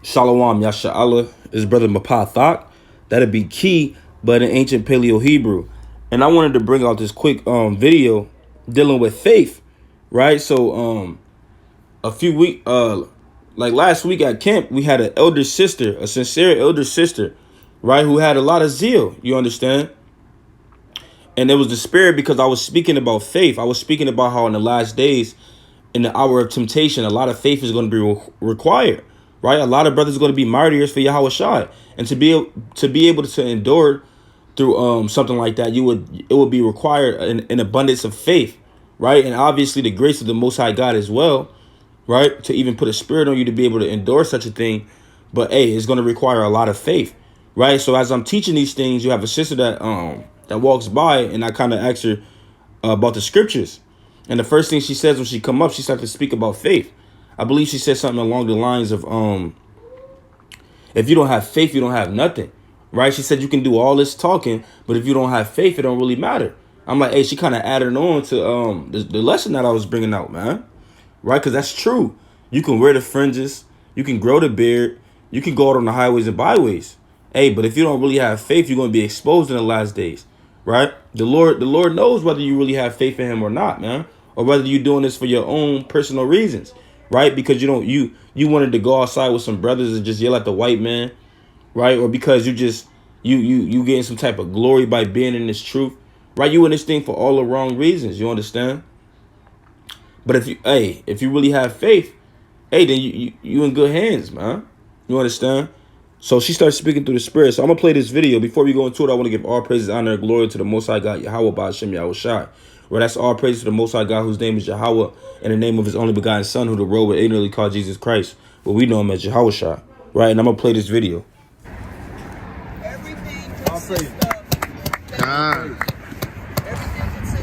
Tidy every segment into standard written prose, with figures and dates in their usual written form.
Shalom Yasha'Allah is brother Mapathak. That'd be key, but in ancient Paleo Hebrew. And I wanted to bring out this quick video dealing with faith, right? So a few weeks like last week at camp, we had an elder sister, a sincere elder sister, right, who had a lot of zeal, you understand? And it was the spirit because I was speaking about faith. I was speaking about how in the last days, in the hour of temptation, a lot of faith is going to be required, right? A lot of brothers are going to be martyrs for Yahweh Shai, and to be able to endure through something like that, it would be required an abundance of faith, right? And obviously the grace of the Most High God as well, right? To even put a spirit on you to be able to endure such a thing, but hey, it's going to require a lot of faith, right? So as I'm teaching these things, you have a sister that walks by, and I kind of ask her about the scriptures. And the first thing she says when she come up, she starts to speak about faith. I believe she said something along the lines of, if you don't have faith, you don't have nothing, right? She said you can do all this talking, but if you don't have faith, it don't really matter. I'm like, hey, she kind of added on to the lesson that I was bringing out, man, right? Because that's true. You can wear the fringes, you can grow the beard, you can go out on the highways and byways. Hey, but if you don't really have faith, you're going to be exposed in the last days, right? The Lord knows whether you really have faith in him or not, man. Or whether you're doing this for your own personal reasons, right? Because you wanted to go outside with some brothers and just yell at the white man, right? Or because you getting some type of glory by being in this truth, right? You in this thing for all the wrong reasons, you understand? But if you really have faith, hey, then you in good hands, man. You understand? So she starts speaking through the spirit. So I'm gonna play this video. Before we go into it, I want to give all praises, honor, and glory to the Most High God, Yahweh Ba'ashem Yahweh Shai. Right, that's all praise to the Most High God, whose name is Yahweh, and the name of his only begotten Son, who the world would ignorantly call Jesus Christ, but we know him as Yahweh Shai. Right, and I'm gonna play this video.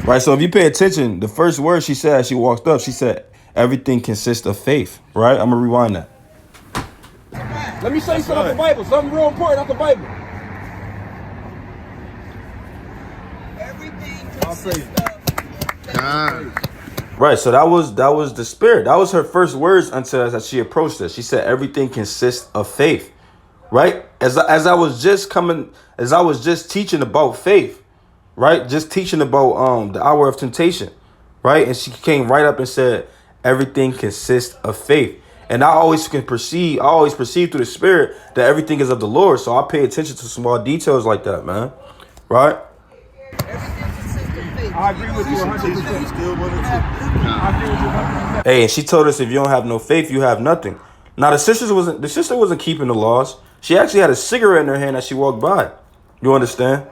Right, so if you pay attention, the first word she said as she walked up, she said, "Everything consists of faith." Right, I'm gonna rewind that. Let me show you something out the Bible. Something real important out the Bible. Everything consists of Right, so that was the spirit. That was her first words until as she approached us. She said, "Everything consists of faith." Right, as I was just teaching about faith, right, just teaching about the hour of temptation, right, and she came right up and said, "Everything consists of faith." And I always perceive through the spirit that everything is of the Lord. So I pay attention to small details like that, man. Right? I agree with you 100%. I agree with you 100%. Hey, and she told us if you don't have no faith, you have nothing. Now the sister wasn't keeping the laws. She actually had a cigarette in her hand as she walked by. You understand?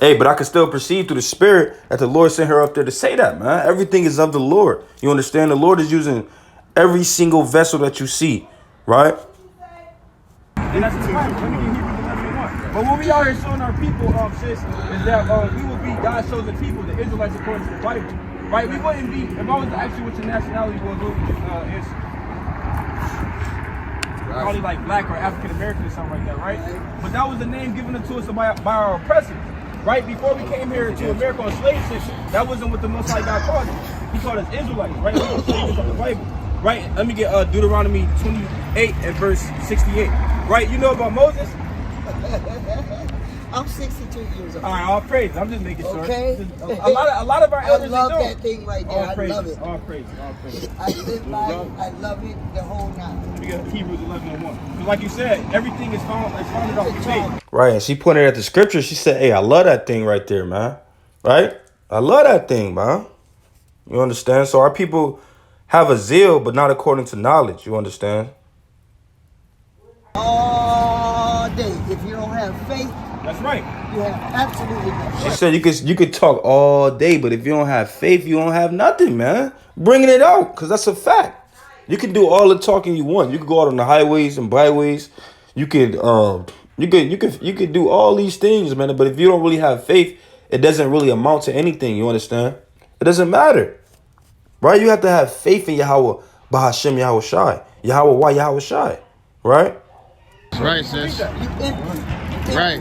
Hey, but I can still perceive through the spirit that the Lord sent her up there to say that, man. Everything is of the Lord. You understand? The Lord is using every single vessel that you see, right? And that's the Bible. Let me get Hebrews 11:1. But what we are here showing our people, sis, is that we will be God's chosen people, the Israelites according to the Bible, right? We wouldn't be, if I was to ask you what your nationality was, what would you answer? Probably like black or African American or something like that, right? But that was the name given to us by our oppressors, right? Before we came here to America on slave ships, that wasn't what the Most High God called us. He called us Israelites, right? We're going to show you this from the Bible. Right, let me get Deuteronomy 28 and verse 68. Right, you know about Moses? I'm 62 years old. All right, all praise. I'm just making sure. Okay. A lot of our elders I love don't. that thing right there. All praise, I love it. all praise, all praise. I live by it. I love it the whole night. Let me get Hebrews 11:1. Like you said, everything is founded off of faith. Right, and she pointed at the scripture. She said, "Hey, I love that thing right there, man. Right? I love that thing, man. You understand? So our people have a zeal, but not according to knowledge. You understand? All day. If you don't have faith, That's right. you have absolutely nothing. She said you could talk all day, but if you don't have faith, you don't have nothing, man. Bringing it out, because that's a fact. You can do all the talking you want. You can go out on the highways and byways. You could do all these things, man. But if you don't really have faith, it doesn't really amount to anything. You understand? It doesn't matter. Right? You have to have faith in Yahweh, Bahashem Yahweh Shai. Yahweh, why Yahweh Shai? Right? That's right, sis. Right.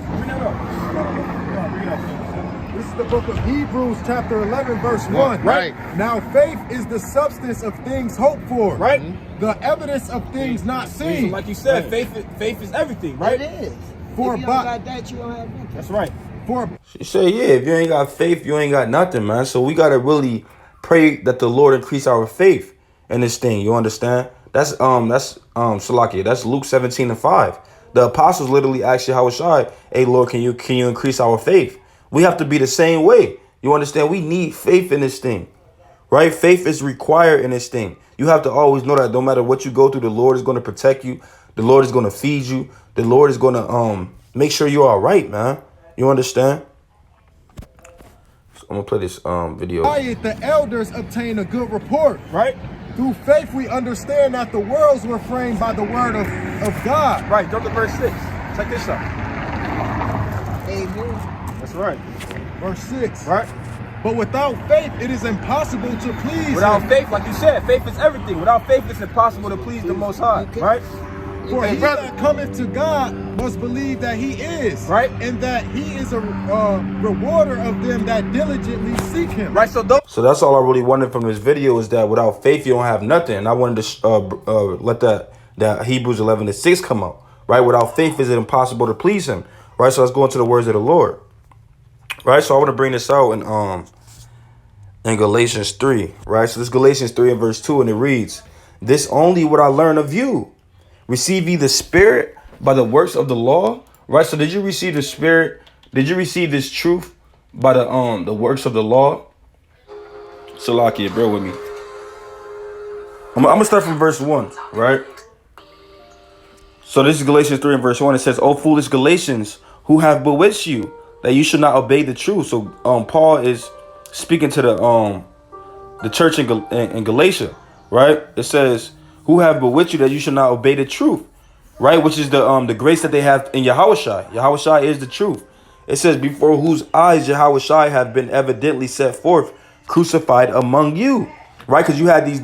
the book of Hebrews chapter 11 verse 1. Right. Now faith is the substance of things hoped for. Right. The evidence of things not So seen. like you said, faith is everything, right? It is. For if you bo- don't got that, you don't have nothing. That's right. For She said, yeah, if you ain't got faith, you ain't got nothing, man. So we got to really pray that the Lord increase our faith in this thing. You understand? That's Salakia. That's Luke 17:5. The apostles literally asked Yahushua, hey, Lord, can you increase our faith? We have to be the same way. You understand? We need faith in this thing, right? Faith is required in this thing. You have to always know that no matter what you go through, the Lord is going to protect you. The Lord is going to feed you. The Lord is going to make sure you're all right, man. You understand? So I'm going to play this video. the elders obtain a good report. Right? Through faith we understand that the worlds were framed by the word of God. Right. Jump to verse 6. Check this out. Amen. That's right. Verse 6. Right? But without faith it is impossible to please Without him. faith, like you said, faith is everything. Without faith, it's impossible to please the Most High. Right? For Hey, he brother. that cometh to God must believe that he is, Right. and that he is a rewarder of them that diligently seek him. Right? So those So that's all I really wanted from this video is that without faith, you don't have nothing. And I wanted to let that Hebrews 11:6 come out, right? Without faith, is it impossible to please him, right? So let's go into the words of the Lord, right? So I want to bring this out in Galatians 3, right? So this Galatians 3 and verse 2, and it reads, this only what I learn of you. Receive ye the Spirit by the works of the law, right? So did you receive the Spirit? Did you receive this truth by the works of the law? Salakia, bear with me. I'm gonna start from verse 1, right? So this is Galatians 3 and verse 1. It says, "O foolish Galatians, who have bewitched you, that you should not obey the truth." So Paul is speaking to the church in Galatia, right? It says, "Who have bewitched you that you should not obey the truth," right? Which is the grace that they have in Yahushua. Yahushua is the truth. It says, "Before whose eyes Yahushua have been evidently set forth, crucified among you," right? Because you had these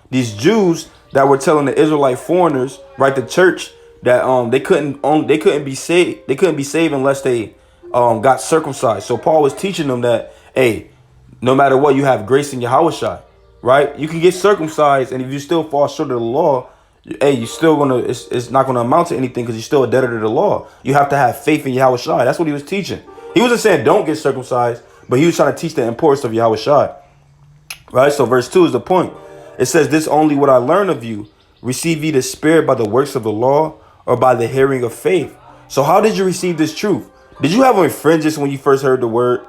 these Jews that were telling the Israelite foreigners, right, the church, that they couldn't be saved unless they got circumcised. So Paul was teaching them that, hey, no matter what, you have grace in Yahushua, right? You can get circumcised, and if you still fall short of the law, hey, you still it's not gonna amount to anything because you're still a debtor to the law. You have to have faith in Yahushua. That's what he was teaching. He wasn't saying don't get circumcised, but he was trying to teach the importance of Yahushua, right? So verse 2 is the point. It says, "This only what I learn of you. Receive ye the Spirit by the works of the law, or by the hearing of faith?" So how did you receive this truth? Did you have on fringes when you first heard the word,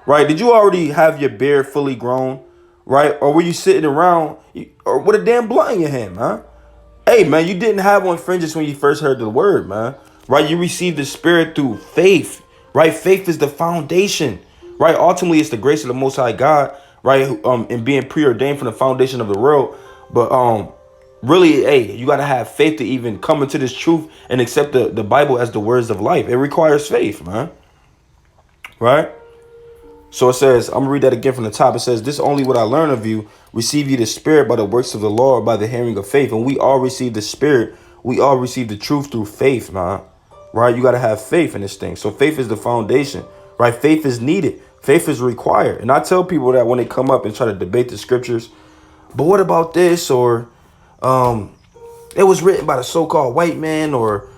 right? Did you already have your beard fully grown, right? Or were you sitting around or with a damn blunt in your hand, man? Hey, man, you didn't have on fringes when you first heard the word, man, right? You received the Spirit through faith, right? Faith is the foundation, right? Ultimately, it's the grace of the Most High God, right? And being preordained from the foundation of the world. But really, hey, you got to have faith to even come into this truth and accept the Bible as the words of life. It requires faith, man, right? So it says, I'm going to read that again from the top. It says, "This only what I learn of you. Receive ye the Spirit by the works of the law, or by the hearing of faith." And we all receive the Spirit. We all receive the truth through faith, man, right? You got to have faith in this thing. So faith is the foundation, right? Faith is needed. Faith is required. And I tell people that when they come up and try to debate the scriptures, but what about this? Or it was written by the so-called white man, or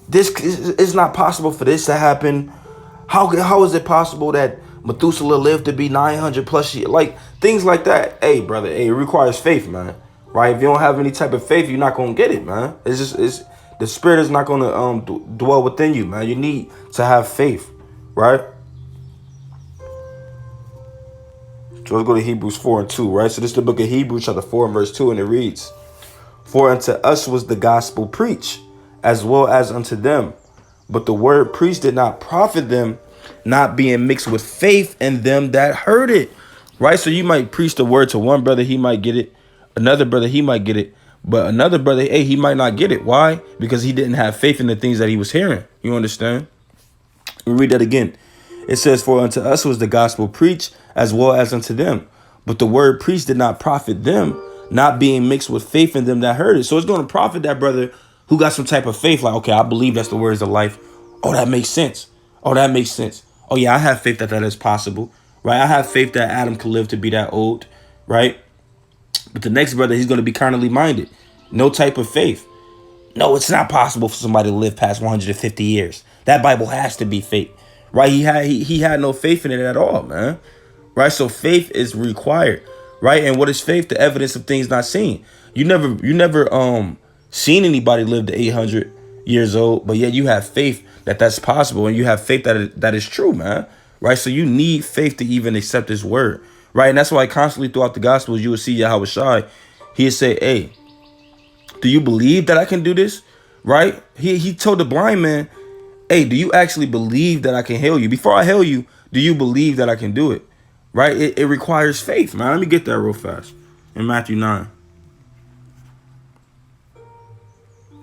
this is not possible for this to happen. How is it possible that Methuselah lived to be 900 plus years? Like things like that. Hey, brother, hey, it requires faith, man. Right? If you don't have any type of faith, you're not gonna get it, man. It's the Spirit is not gonna dwell within you, man. You need to have faith, right? So let's go to Hebrews 4 and 2, right? So this is the book of Hebrews, chapter 4 and verse 2, and it reads, "For unto us was the gospel preached, as well as unto them. But the word preached did not profit them, not being mixed with faith in them that heard it." Right? So you might preach the word to one brother, he might get it. Another brother, he might get it. But another brother, hey, he might not get it. Why? Because he didn't have faith in the things that he was hearing. You understand? We read that again. It says, "For unto us was the gospel preached, as well as unto them. But the word preached did not profit them, not being mixed with faith in them that heard it." So it's going to profit that brother who got some type of faith. Like, okay, I believe that's the words of life. Oh, that makes sense. Oh, that makes sense. Oh yeah, I have faith that that is possible, right? I have faith that Adam could live to be that old, right? But the next brother, he's going to be carnally minded. No type of faith. No, it's not possible for somebody to live past 150 years. That Bible has to be fake, right? He had no faith in it at all, man. Right? So faith is required, right? And what is faith? The evidence of things not seen. You never seen anybody live to 800 years old, but yet you have faith that that's possible, and you have faith that that is true, man. Right? So you need faith to even accept His word, right? And that's why constantly throughout the Gospels you will see Yahweh Shai. He'd say, "Hey, do you believe that I can do this?" Right? He told the blind man, "Hey, do you actually believe that I can heal you? Before I heal you, do you believe that I can do it?" Right? It requires faith, man. Let me get that real fast. In Matthew 9.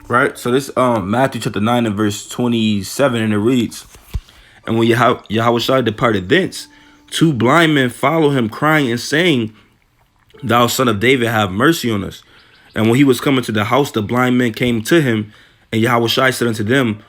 Right? So this Matthew chapter 9 and verse 27, and it reads, "And when Yahweh Shai departed thence, two blind men followed him, crying and saying, Thou son of David, have mercy on us. And when he was coming to the house, the blind men came to him, and Yahweh Shai said unto them,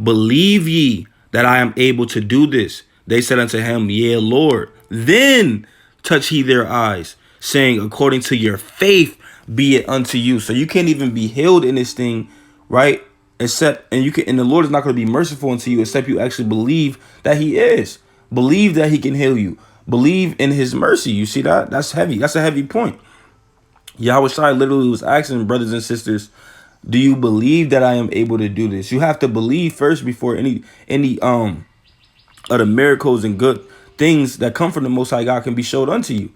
Believe ye that I am able to do this? They said unto him, Yea, Lord. Then touch he their eyes, saying, According to your faith be it unto you." So you can't even be healed in this thing, right? And the Lord is not going to be merciful unto you except you actually believe that He is. Believe that He can heal you. Believe in His mercy. You see that? That's heavy. That's a heavy point. Yahweh Shai literally was asking brothers and sisters, do you believe that I am able to do this? You have to believe first before any of the miracles and good things that come from the Most High God can be showed unto you.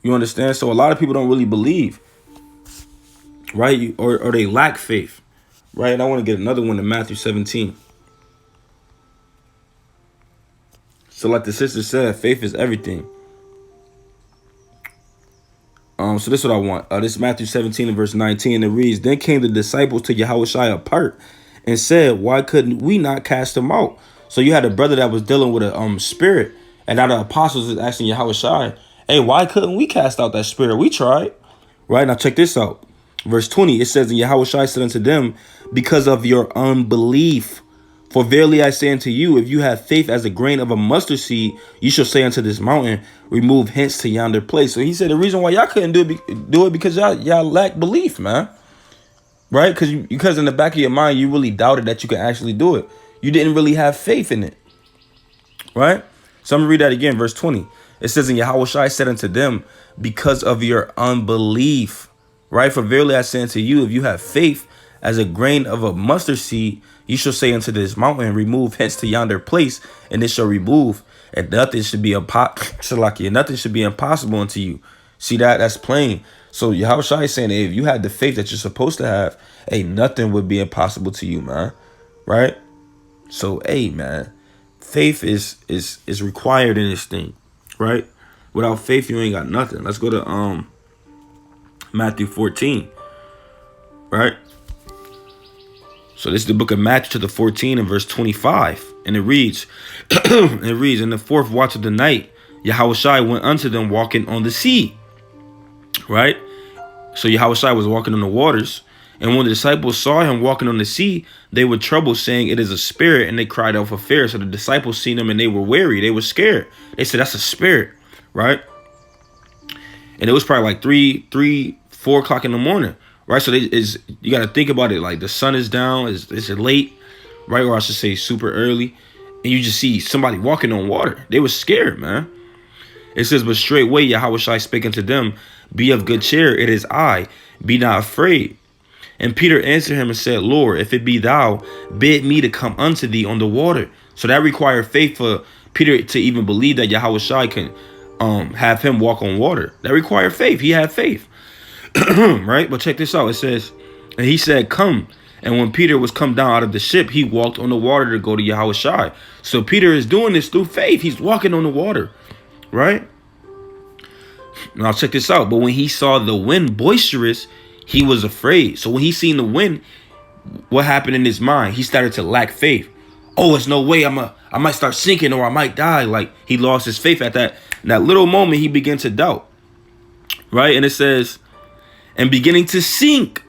You understand? So a lot of people don't really believe, right? Or they lack faith, right? And I want to get another one in Matthew 17. So like the sister said, faith is everything. So this is what I want. This is Matthew 17 and verse 19. It reads, "Then came the disciples to Yahweh Shai apart and said, Why couldn't we not cast him out?" So you had a brother that was dealing with a spirit, and now the apostles is asking Yahweh Shai, "Hey, why couldn't we cast out that spirit? We tried." Right? Now check this out. Verse 20, it says, "And Yahweh Shai said unto them, Because of your unbelief. For verily I say unto you, if you have faith as a grain of a mustard seed, you shall say unto this mountain, Remove hence to yonder place." So he said the reason why y'all couldn't do it because y'all lack belief, man. Right? Because in the back of your mind, you really doubted that you could actually do it. You didn't really have faith in it. Right? So I'm going to read that again. Verse 20. It says, "And Yahweh Shai said unto them, Because of your unbelief. Right? For verily I say unto you, if you have faith as a grain of a mustard seed, you shall say unto this mountain, Remove hence to yonder place, and it shall remove, and nothing should be impossible unto you." See that? That's plain. So Yahweh Shai is saying, hey, if you had the faith that you're supposed to have, hey, nothing would be impossible to you, man. Right? So, hey, man, faith is required in this thing, right? Without faith, you ain't got nothing. Let's go to Matthew 14, right? So this is the book of Matthew chapter 14 and verse 25. And it reads, "In the fourth watch of the night, Yahweh Shai went unto them walking on the sea." Right? So Yahweh Shai was walking on the waters. And when the disciples saw him walking on the sea, they were troubled, saying, It is a spirit. And they cried out for fear. So the disciples seen him and they were wary. They were scared. They said, That's a spirit. Right? And it was probably like 4 o'clock in the morning. Right, so you got to think about it. Like the sun is down, it's late, right? Or I should say super early. And you just see somebody walking on water. They were scared, man. It says, "But straightway Yahweh Shai spake unto them, Be of good cheer, it is I, be not afraid. And Peter answered him and said, Lord, if it be thou, bid me to come unto thee on the water." So that required faith for Peter to even believe that Yahweh Shai can have him walk on water. That required faith. He had faith. Right? But check this out. It says, "And he said, Come. And when Peter was come down out of the ship, he walked on the water to go to Yahweh Shai." So Peter is doing this through faith. He's walking on the water. Right? Now check this out. "But when he saw the wind boisterous, he was afraid." So when he seen the wind, what happened in his mind? He started to lack faith. Oh, there's no way I might start sinking or I might die. Like he lost his faith at that little moment. He began to doubt. Right? And it says, "And beginning to sink,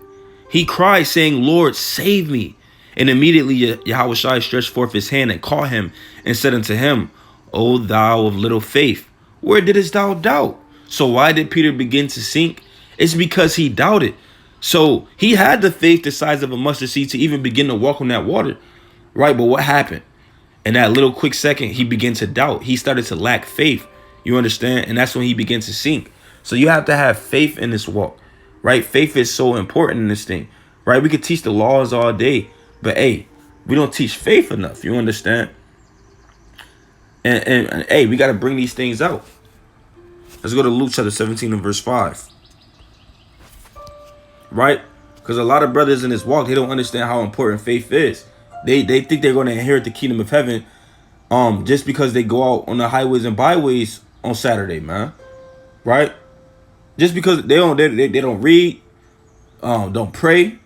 he cried, saying, Lord, save me. And immediately Yahweh Shai stretched forth his hand and caught him and said unto him, O thou of little faith, where didst thou doubt? So why did Peter begin to sink? It's because he doubted. So he had the faith the size of a mustard seed to even begin to walk on that water, right? But what happened? In that little quick second, he began to doubt. He started to lack faith. You understand? And that's when he began to sink. So you have to have faith in this walk, right? Faith is so important in this thing, right? We could teach the laws all day, but hey, we don't teach faith enough. You understand? And hey, we got to bring these things out. Let's go to Luke chapter 17 and verse 5. Right? Because a lot of brothers in this walk, they don't understand how important faith is. They think they're going to inherit the kingdom of heaven just because they go out on the highways and byways on Saturday, man. Right? Just because they don't read, don't pray,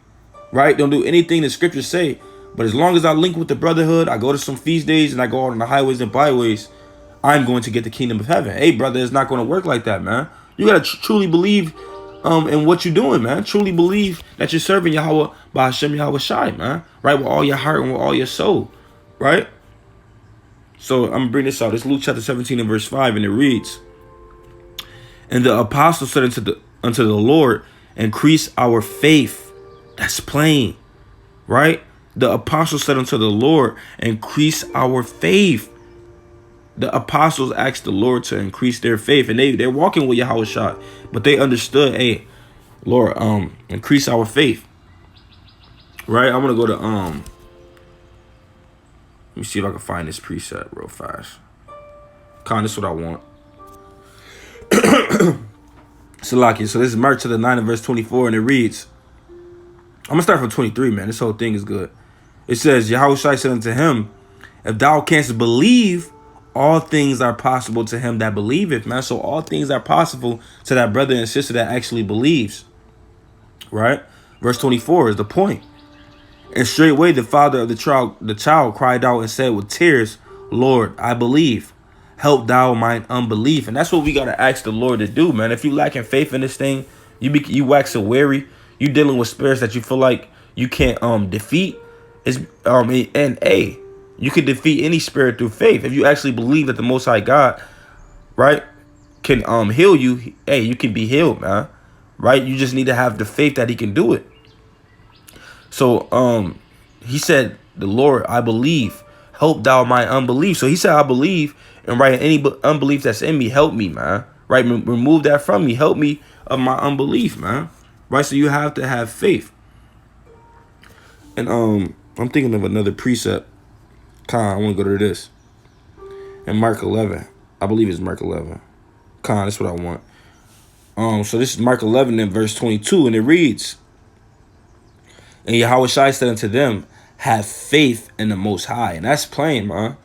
right? Don't do anything the scriptures say. But as long as I link with the brotherhood, I go to some feast days and I go out on the highways and byways, I'm going to get the kingdom of heaven. Hey, brother, it's not going to work like that, man. You got to truly believe in what you're doing, man. Truly believe that you're serving Yahweh by Hashem Yahweh Shai, man. Right? With all your heart and with all your soul. Right? So I'm going to bring this out. It's Luke chapter 17 and verse 5, and it reads, And the apostle said unto the Lord, increase our faith. That's plain. Right? The apostle said unto the Lord, increase our faith. The apostles asked the Lord to increase their faith, and they're walking with Yahweh Shai, but they understood, hey, Lord, increase our faith. Right? I'm gonna go to let me see if I can find this preset real fast. This is what I want. Salaki. So this is Mark chapter 9 and verse 24, and it reads, I'm gonna start from 23, man. This whole thing is good. It says, Yahweh Shai said unto him, if thou canst believe, all things are possible to him that believeth, man. So all things are possible to that brother and sister that actually believes. Right? Verse 24 is the point. And straightway the father of the child cried out and said with tears, Lord, I believe. Help thou mine unbelief. And that's what we got to ask the Lord to do, man. If you lacking faith in this thing, you waxing weary, you dealing with spirits that you feel like you can't defeat. You can defeat any spirit through faith. If you actually believe that the Most High God, right, can heal you, hey, you can be healed, man. Right? You just need to have the faith that he can do it. So he said, the Lord, I believe. Help thou my unbelief. So he said, I believe, and right, any unbelief that's in me, help me, man. Right? Remove that from me. Help me of my unbelief, man. Right? So you have to have faith. And I'm thinking of another precept. I want to go to this. In Mark 11. I believe it's Mark 11. That's what I want. So this is Mark 11 and verse 22, and it reads, and Yahweh Shai said unto them, have faith in the Most High. And that's plain, man.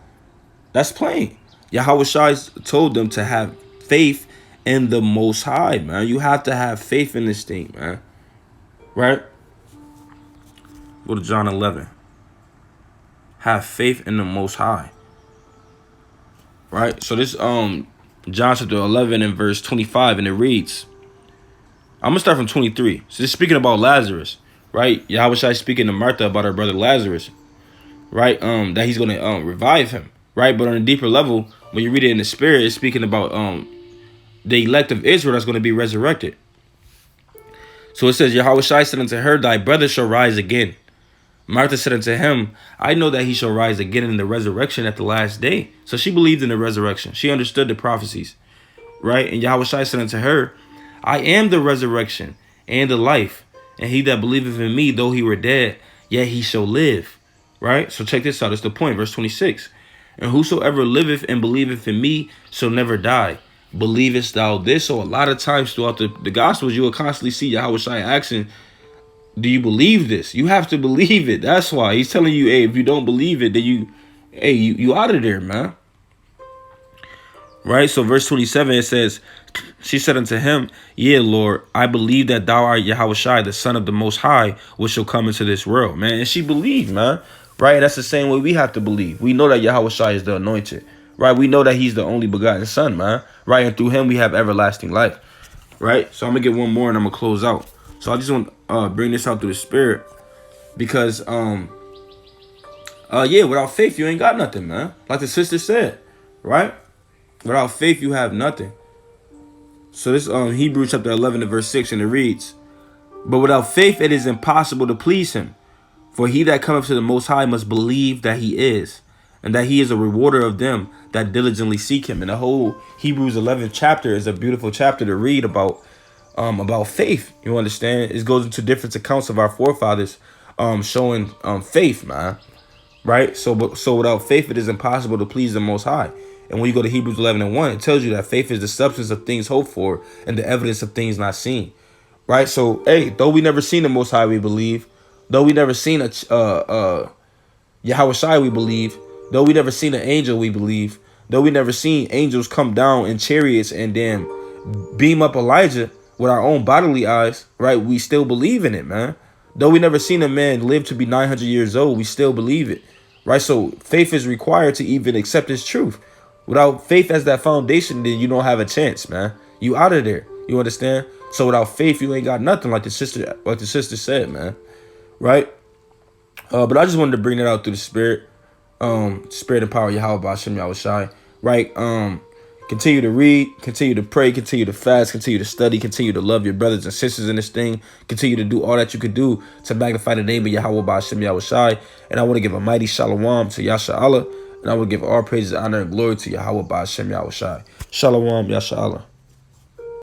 That's plain. Yahweh Shai told them to have faith in the Most High, man. You have to have faith in this thing, man. Right? Go to John 11. Have faith in the Most High. Right? So this John chapter 11 and verse 25, and it reads, I'm gonna start from 23. So this is speaking about Lazarus, right? Yahweh Shai speaking to Martha about her brother Lazarus, right? That he's gonna revive him, right? But on a deeper level, when you read it in the spirit, it's speaking about the elect of Israel that's gonna be resurrected. So it says, Yahweh Shai said unto her, thy brother shall rise again. Martha said unto him, I know that he shall rise again in the resurrection at the last day. So she believed in the resurrection. She understood the prophecies, right? And Yahweh Shai said unto her, I am the resurrection and the life. And he that believeth in me, though he were dead, yet he shall live. Right? So check this out. It's the point. Verse 26. And whosoever liveth and believeth in me shall never die. Believest thou this? So a lot of times throughout the Gospels, you will constantly see Yahweh Shai asking, do you believe this? You have to believe it. That's why he's telling you, hey, if you don't believe it, then you out of there, man. Right? So verse 27, it says, she said unto him, yea, Lord, I believe that thou art Yahweh Shai, the Son of the Most High, which shall come into this world, man. And she believed, man. Right? And that's the same way we have to believe. We know that Yahweh Shai is the anointed. Right? We know that he's the only begotten Son, man. Right? And through him we have everlasting life. Right? So I'm going to get one more and I'm going to close out. So I just want to bring this out through the spirit because Yeah, without faith, you ain't got nothing, man. Like the sister said, right? Without faith, you have nothing. So this Hebrews chapter 11 and verse 6, and it reads, but without faith, it is impossible to please him. For he that cometh to the Most High must believe that he is, and that he is a rewarder of them that diligently seek him. And the whole Hebrews 11th chapter is a beautiful chapter to read about faith. You understand? It goes into different accounts of our forefathers showing faith, man. Right? So without faith, it is impossible to please the Most High. And when you go to Hebrews 11 and 1, it tells you that faith is the substance of things hoped for and the evidence of things not seen. Right? So, hey, though we never seen the Most High, we believe. Though we never seen Yahweh Shai, we believe. Though we never seen an angel, we believe. Though we never seen angels come down in chariots and then beam up Elijah with our own bodily eyes, right? We still believe in it, man. Though we never seen a man live to be 900 years old, we still believe it, right? So faith is required to even accept this truth. Without faith as that foundation, then you don't have a chance, man. You out of there. You understand? So without faith, you ain't got nothing, like the sister said, man. Right? But I just wanted to bring that out through the spirit. Spirit and power, Yahweh Ba'ashem Yahweh Shai. Right? Continue to read, continue to pray, continue to fast, continue to study, continue to love your brothers and sisters in this thing. Continue to do all that you could do to magnify the name of Yahweh Ba'ashem Yahweh Shai. And I want to give a mighty shalom to Yasha Allah. And I will give all praises, honor, and glory to Yahweh Ba'ashem Yahweh Shai. Shalom, Yasha Allah.